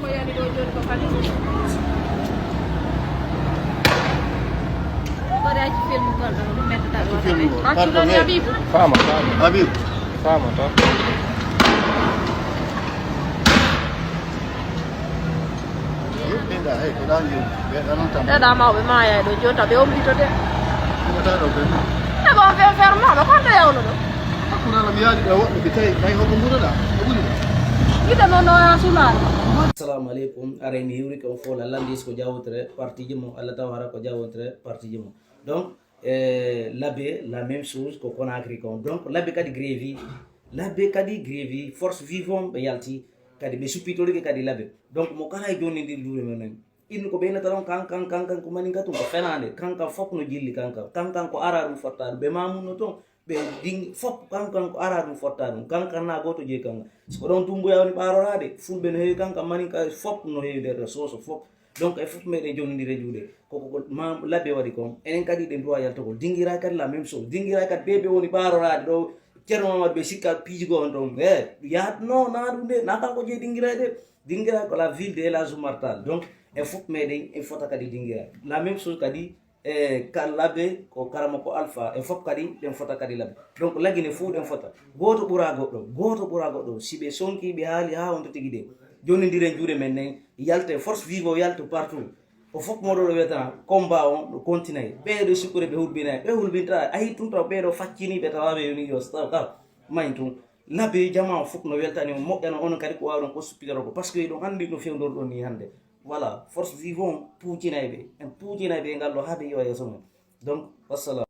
ko yani do joni ko kadi ora ci film ko do metto dal wala ak do Habib fama Habib fama to da ko dan yu be dan tam da mawɓe maya ɗo joni taw ɓe ombito de ko da do be e bon fe fermement ɓe konto yawno ɗo hakuna la miyaji da wonde be tay kay hoto mbuɗo da ɓuri yiɗa noon no sulaade assalamu aleykum ara mi hiwri ko fola landis ko jawotere parti jimo allah taw hara ko jawotere parti jimo donc labbe la même chose ko Conakry kon donc labbe kadi grévi force vivant ɓe yalti kadi ɓe suppitorike kadi labbe donc mo kala e joni ndir juure men in ko ɓeynata ɗon kankan ko maninga tum ko fenade kankan fop no jilli kankan ko ara ɗum fotta ɗum ɓe mamuno toon ɓe ɗin fop kankan ko ara ɗum fotta ɗum kankan na goto jeeyi kankan siko ɗon tumbuyawni ɓarorade fulɓe no heewi kankan maninka fop no heewi nder soso fop donc e fop meɗen jonnodire juuɗe koko labbe waɗi kon enen kadi ɗe mbiwa yaltogol dinguira kadi la même chose dinguira kadi ɓe woni ɓarorade ɗo ceerno mamadou ɓe sikka piijigo on ɗon yahat non na ɗum de na kanko jeeyi dinguira ko la ville de Elhadji Oumar Tall donc e fop meɗen e fota kadi dinguira la même chose kadi ka labbe ko karama ko alpha e fop kadi ɗen fota kadi labbe donc laggine fuu ɗen fota goto ɓura goɗɗo si ɓe sonki ɓe haali ha wonto tigui de jonnodiren juuɗe men nen yalte force vive o yalta partout o fop moɗo ɗo wiyata combat on ɗo continue ɓeɗo sikkure ɓe hulɓinayi ɓe hulɓinta ayi tun taw ɓeɗo facciniɓe tawaɓe yoni yo taw mayi tun labbe jama o fof no weltani moƴƴano onon kadi ko wawɗon ko suppitoro ko par ce que ɗon andi no fewdorɗon ni hande voilà force vivant puucinayɓe en puucinayɓe e ngal ɗo haaɓe yiwa yeeso men donc wassalam